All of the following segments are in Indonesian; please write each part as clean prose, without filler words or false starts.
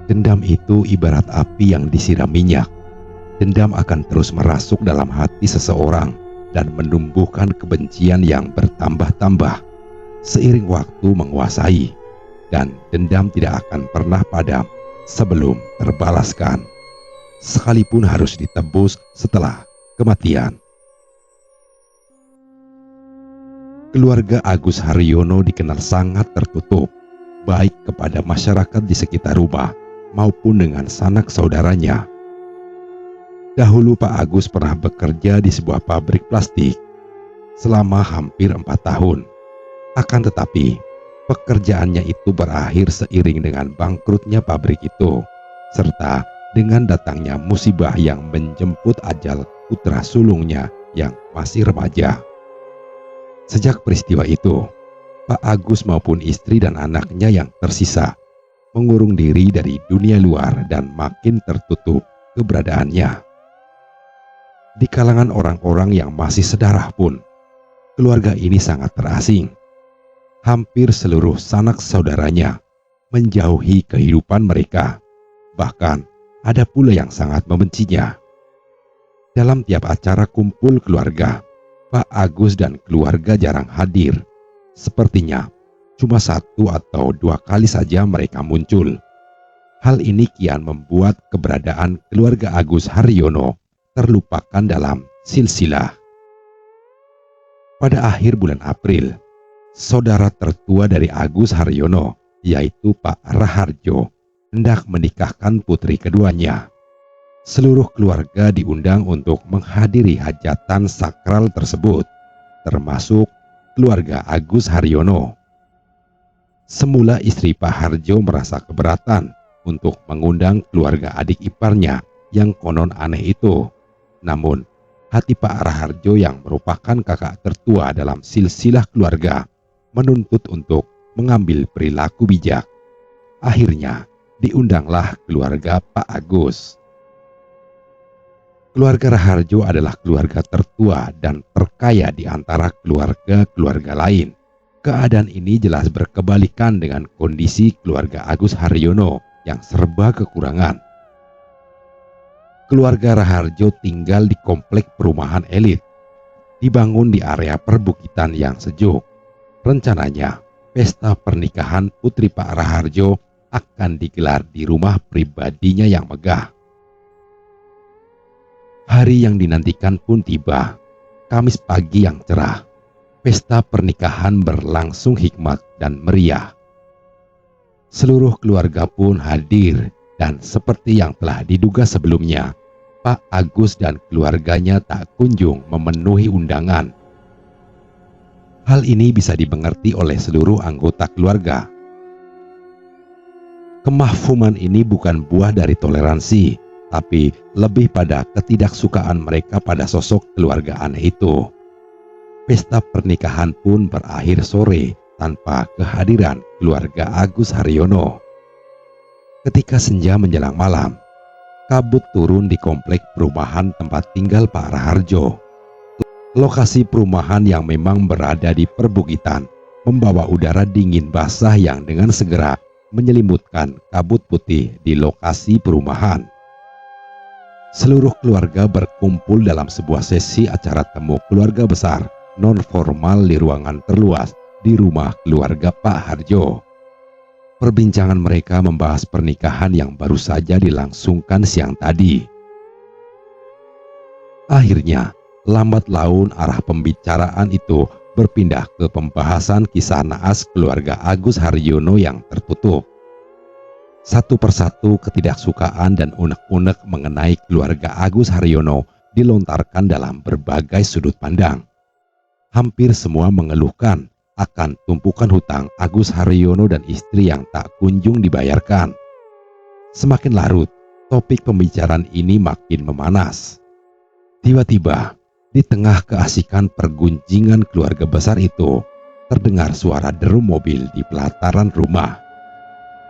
Dendam itu ibarat api yang disiram minyak. Dendam akan terus merasuk dalam hati seseorang dan menumbuhkan kebencian yang bertambah-tambah seiring waktu menguasai, dan dendam tidak akan pernah padam sebelum terbalaskan, sekalipun harus ditebus setelah kematian. Keluarga Agus Haryono dikenal sangat tertutup, baik kepada masyarakat di sekitar rumah maupun dengan sanak saudaranya. Dahulu Pak Agus pernah bekerja di sebuah pabrik plastik selama hampir 4 tahun. Akan tetapi, pekerjaannya itu berakhir seiring dengan bangkrutnya pabrik itu, serta dengan datangnya musibah yang menjemput ajal putra sulungnya yang masih remaja. Sejak peristiwa itu, Pak Agus maupun istri dan anaknya yang tersisa mengurung diri dari dunia luar dan makin tertutup keberadaannya. Di kalangan orang-orang yang masih sedarah pun, keluarga ini sangat terasing. Hampir seluruh sanak saudaranya menjauhi kehidupan mereka. Bahkan ada pula yang sangat membencinya. Dalam tiap acara kumpul keluarga, Pak Agus dan keluarga jarang hadir. Sepertinya cuma 1 atau 2 kali saja mereka muncul. Hal ini kian membuat keberadaan keluarga Agus Haryono terlupakan dalam silsilah. Pada akhir bulan April, saudara tertua dari Agus Haryono, yaitu Pak Raharjo, hendak menikahkan putri keduanya. Seluruh keluarga diundang untuk menghadiri hajatan sakral tersebut, termasuk keluarga Agus Haryono. Semula istri Pak Harjo merasa keberatan untuk mengundang keluarga adik iparnya yang konon aneh itu. Namun, hati Pak Raharjo yang merupakan kakak tertua dalam silsilah keluarga menuntut untuk mengambil perilaku bijak. Akhirnya, diundanglah keluarga Pak Agus. Keluarga Raharjo adalah keluarga tertua dan terkaya di antara keluarga-keluarga lain. Keadaan ini jelas berkebalikan dengan kondisi keluarga Agus Haryono yang serba kekurangan. Keluarga Raharjo tinggal di komplek perumahan elit, dibangun di area perbukitan yang sejuk. Rencananya, pesta pernikahan putri Pak Raharjo akan digelar di rumah pribadinya yang megah. Hari yang dinantikan pun tiba. Kamis pagi yang cerah, pesta pernikahan berlangsung hikmat dan meriah. Seluruh keluarga pun hadir dan seperti yang telah diduga sebelumnya, Pak Agus dan keluarganya tak kunjung memenuhi undangan. Hal ini bisa dimengerti oleh seluruh anggota keluarga. Kemahfuman ini bukan buah dari toleransi, tapi lebih pada ketidaksukaan mereka pada sosok keluarga aneh itu. Pesta pernikahan pun berakhir sore tanpa kehadiran keluarga Agus Haryono. Ketika senja menjelang malam, kabut turun di komplek perumahan tempat tinggal Pak Raharjo. Lokasi perumahan yang memang berada di perbukitan membawa udara dingin basah yang dengan segera menyelimutkan kabut putih di lokasi perumahan. Seluruh keluarga berkumpul dalam sebuah sesi acara temu keluarga besar non-formal di ruangan terluas di rumah keluarga Pak Harjo. Perbincangan mereka membahas pernikahan yang baru saja dilangsungkan siang tadi. Akhirnya, lambat laun arah pembicaraan itu berpindah ke pembahasan kisah naas keluarga Agus Haryono yang tertutup. Satu persatu ketidaksukaan dan unek-unek mengenai keluarga Agus Haryono dilontarkan dalam berbagai sudut pandang. Hampir semua mengeluhkan akan tumpukan hutang Agus Haryono dan istri yang tak kunjung dibayarkan. Semakin larut, topik pembicaraan ini makin memanas. Tiba-tiba, di tengah keasikan pergunjingan keluarga besar itu, terdengar suara deru mobil di pelataran rumah.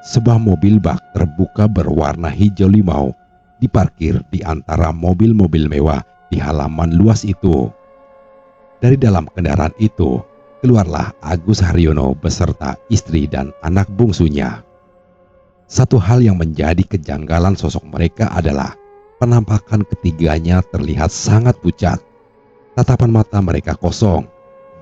Sebuah mobil bak terbuka berwarna hijau limau diparkir di antara mobil-mobil mewah di halaman luas itu. Dari dalam kendaraan itu, keluarlah Agus Haryono beserta istri dan anak bungsunya. Satu hal yang menjadi kejanggalan sosok mereka adalah penampakan ketiganya terlihat sangat pucat. Tatapan mata mereka kosong,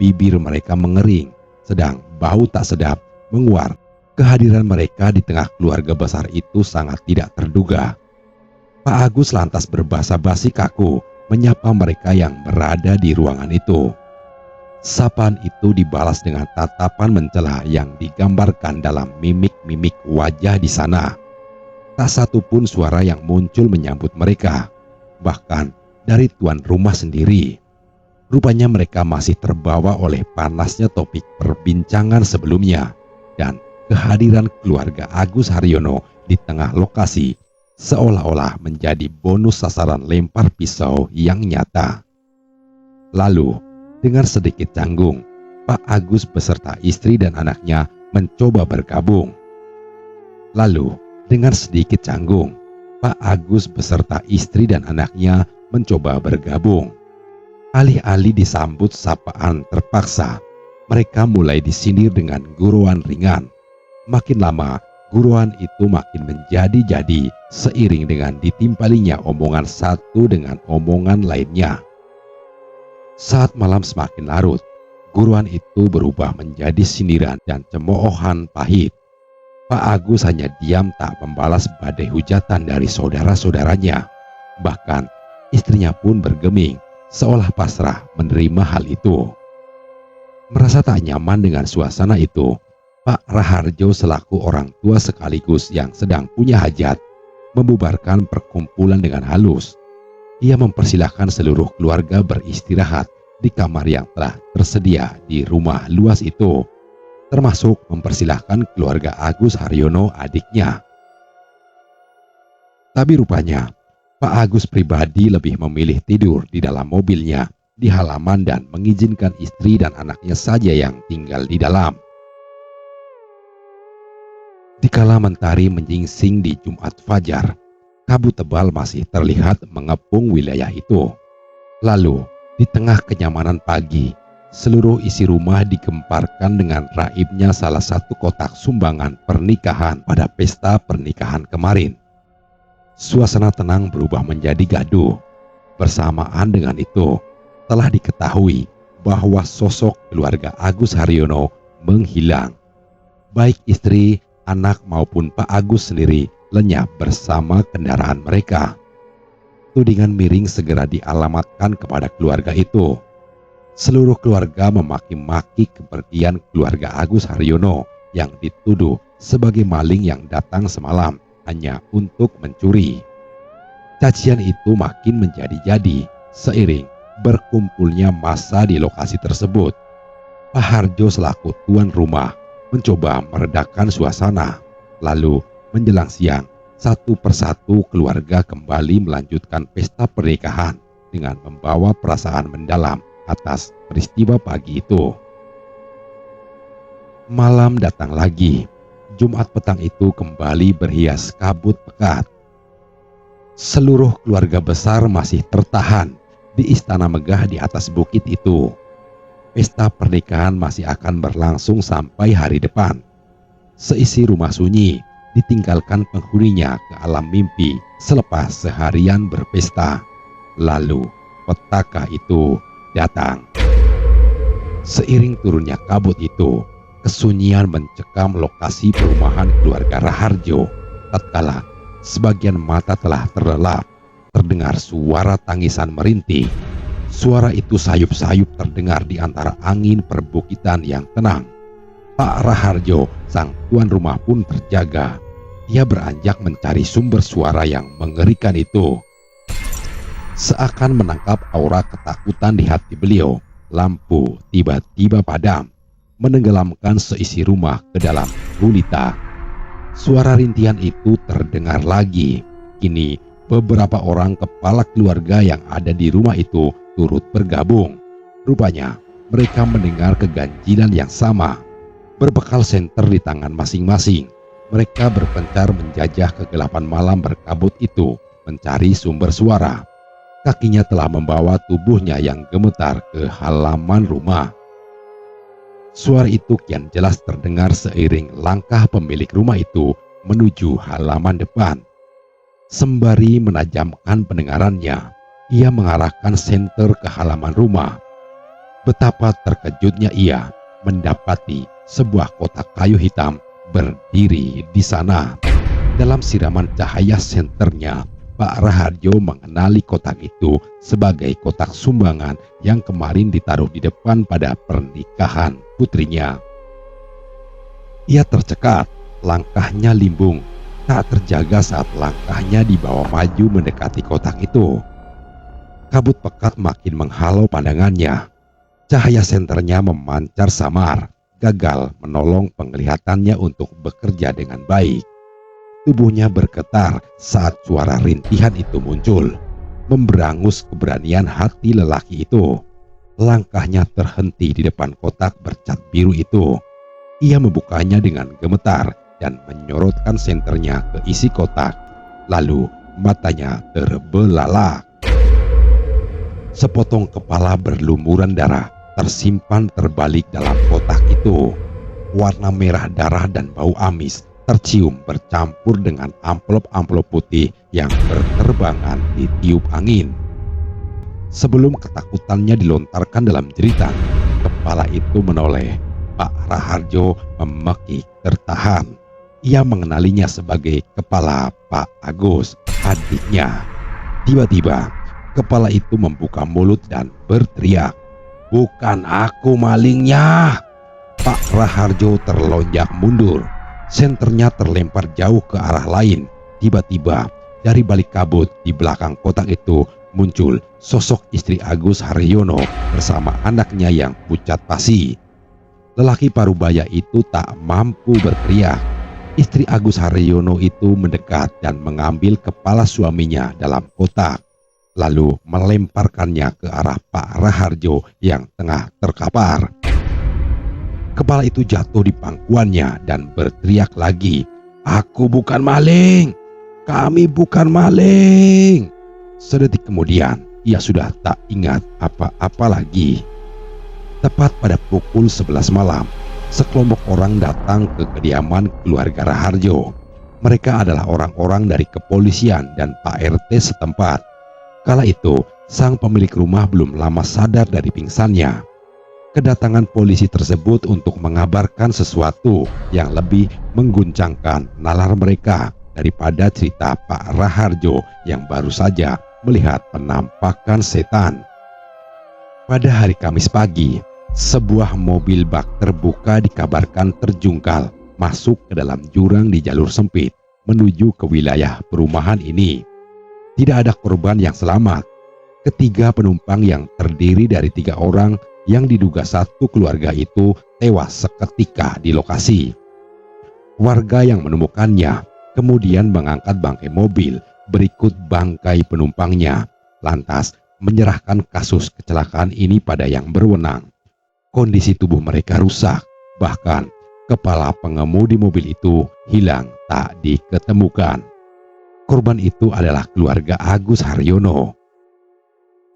bibir mereka mengering, sedang bau tak sedap menguar. Kehadiran mereka di tengah keluarga besar itu sangat tidak terduga. Pak Agus lantas berbahasa basi kaku menyapa mereka yang berada di ruangan itu. Sapaan itu dibalas dengan tatapan mencela yang digambarkan dalam mimik-mimik wajah di sana. Tak satu pun suara yang muncul menyambut mereka, bahkan dari tuan rumah sendiri. Rupanya mereka masih terbawa oleh panasnya topik perbincangan sebelumnya, dan kehadiran keluarga Agus Haryono di tengah lokasi seolah-olah menjadi bonus sasaran lempar pisau yang nyata. Lalu, dengan sedikit canggung, Pak Agus beserta istri dan anaknya mencoba bergabung. Lalu, dengan sedikit canggung, Pak Agus beserta istri dan anaknya mencoba bergabung. Alih-alih disambut sapaan terpaksa, mereka mulai disindir dengan guruan ringan. Makin lama, guruan itu makin menjadi-jadi seiring dengan ditimpalinya omongan satu dengan omongan lainnya. Saat malam semakin larut, guruan itu berubah menjadi sindiran dan cemoohan pahit. Pak Agus hanya diam tak membalas badai hujatan dari saudara-saudaranya. Bahkan istrinya pun bergeming, seolah pasrah menerima hal itu. Merasa tak nyaman dengan suasana itu, Pak Raharjo selaku orang tua sekaligus yang sedang punya hajat, membubarkan perkumpulan dengan halus. Ia mempersilahkan seluruh keluarga beristirahat di kamar yang telah tersedia di rumah luas itu, termasuk mempersilahkan keluarga Agus Haryono adiknya. Tapi rupanya Pak Agus pribadi lebih memilih tidur di dalam mobilnya di halaman dan mengizinkan istri dan anaknya saja yang tinggal di dalam. Dikala mentari menyingsing di Jumat Fajar, kabut tebal masih terlihat mengepung wilayah itu. Lalu, di tengah kenyamanan pagi, seluruh isi rumah digemparkan dengan raibnya salah satu kotak sumbangan pernikahan pada pesta pernikahan kemarin. Suasana tenang berubah menjadi gaduh. Bersamaan dengan itu, telah diketahui bahwa sosok keluarga Agus Haryono menghilang. Baik istri, anak maupun Pak Agus sendiri lenyap bersama kendaraan mereka. Tudingan miring segera dialamatkan kepada keluarga itu. Seluruh keluarga memaki-maki kepergian keluarga Agus Haryono yang dituduh sebagai maling yang datang semalam hanya untuk mencuri. Cacian itu makin menjadi-jadi seiring berkumpulnya massa di lokasi tersebut. Pak Harjo selaku tuan rumah mencoba meredakan suasana. Lalu menjelang siang, satu persatu keluarga kembali melanjutkan pesta pernikahan dengan membawa perasaan mendalam atas peristiwa pagi itu. Malam datang lagi. Jumat petang itu kembali berhias kabut pekat. Seluruh keluarga besar masih tertahan di istana megah di atas bukit itu. Pesta pernikahan masih akan berlangsung sampai hari depan. Seisi rumah sunyi ditinggalkan penghuninya ke alam mimpi selepas seharian berpesta. Lalu petaka itu datang. Seiring turunnya kabut itu, kesunyian mencekam lokasi perumahan keluarga Raharjo. Tatkala sebagian mata telah terlelap, terdengar suara tangisan merintih. Suara itu sayup-sayup terdengar di antara angin perbukitan yang tenang. Pak Raharjo, sang tuan rumah pun terjaga. Ia beranjak mencari sumber suara yang mengerikan itu. Seakan menangkap aura ketakutan di hati beliau, lampu tiba-tiba padam, menenggelamkan seisi rumah ke dalam gulita. Suara rintihan itu terdengar lagi. Kini beberapa orang kepala keluarga yang ada di rumah itu turut bergabung. Rupanya mereka mendengar keganjilan yang sama. Berbekal senter di tangan masing-masing, mereka berpencar menjajah kegelapan malam berkabut itu mencari sumber suara. Kakinya telah membawa tubuhnya yang gemetar ke halaman rumah. Suara itu kian jelas terdengar seiring langkah pemilik rumah itu menuju halaman depan. Sembari menajamkan pendengarannya, ia mengarahkan senter ke halaman rumah. Betapa terkejutnya ia mendapati sebuah kotak kayu hitam berdiri di sana. Dalam siraman cahaya senternya, Pak Raharjo mengenali kotak itu sebagai kotak sumbangan yang kemarin ditaruh di depan pada pernikahan putrinya. Ia tercekat, langkahnya limbung, tak terjaga saat langkahnya dibawa maju mendekati kotak itu. Kabut pekat makin menghalau pandangannya. Cahaya senternya memancar samar, gagal menolong penglihatannya untuk bekerja dengan baik. Tubuhnya bergetar saat suara rintihan itu muncul, memberangus keberanian hati lelaki itu. Langkahnya terhenti di depan kotak bercat biru itu. Ia membukanya dengan gemetar dan menyorotkan senternya ke isi kotak. Lalu matanya terbelalak. Sepotong kepala berlumuran darah tersimpan terbalik dalam kotak itu. Warna merah darah dan bau amis tercium bercampur dengan amplop-amplop putih yang berterbangan ditiup angin. Sebelum ketakutannya dilontarkan dalam jeritan, kepala itu menoleh. Pak Raharjo memekik tertahan. Ia mengenalinya sebagai kepala Pak Agus, adiknya. Tiba-tiba, kepala itu membuka mulut dan berteriak, "Bukan aku malingnya!" Pak Raharjo terlonjak mundur. Senternya terlempar jauh ke arah lain. Tiba-tiba, dari balik kabut di belakang kotak itu muncul sosok istri Agus Haryono bersama anaknya yang pucat pasi. Lelaki parubaya itu tak mampu berteriak. Istri Agus Haryono itu mendekat dan mengambil kepala suaminya dalam kotak, lalu melemparkannya ke arah Pak Raharjo yang tengah terkapar. Kepala itu jatuh di pangkuannya dan berteriak lagi, "Aku bukan maling! Kami bukan maling!" Sedetik kemudian, ia sudah tak ingat apa-apa lagi. Tepat pada pukul 11 malam, sekelompok orang datang ke kediaman keluarga Raharjo. Mereka adalah orang-orang dari kepolisian dan Pak RT setempat. Kala itu, sang pemilik rumah belum lama sadar dari pingsannya. Kedatangan polisi tersebut untuk mengabarkan sesuatu yang lebih mengguncangkan nalar mereka daripada cerita Pak Raharjo yang baru saja melihat penampakan setan. Pada hari Kamis pagi, sebuah mobil bak terbuka dikabarkan terjungkal masuk ke dalam jurang di jalur sempit menuju ke wilayah perumahan ini. Tidak ada korban yang selamat. Ketiga penumpang yang terdiri dari 3 orang yang diduga satu keluarga itu tewas seketika di lokasi. Warga yang menemukannya kemudian mengangkat bangkai mobil berikut bangkai penumpangnya, lantas menyerahkan kasus kecelakaan ini pada yang berwenang. Kondisi tubuh mereka rusak, bahkan kepala pengemudi mobil itu hilang tak diketemukan. Korban itu adalah keluarga Agus Haryono.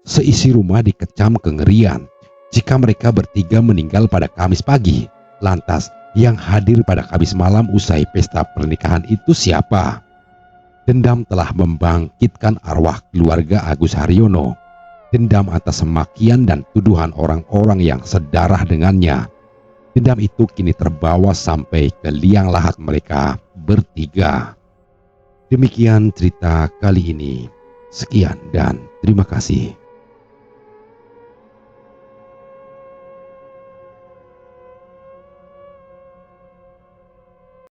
Seisi rumah dikecam kengerian. Jika mereka bertiga meninggal pada Kamis pagi, lantas yang hadir pada Kamis malam usai pesta pernikahan itu siapa? Dendam telah membangkitkan arwah keluarga Agus Haryono. Dendam atas semakian dan tuduhan orang-orang yang sedarah dengannya. Dendam itu kini terbawa sampai ke liang lahat mereka bertiga. Demikian cerita kali ini. Sekian dan terima kasih.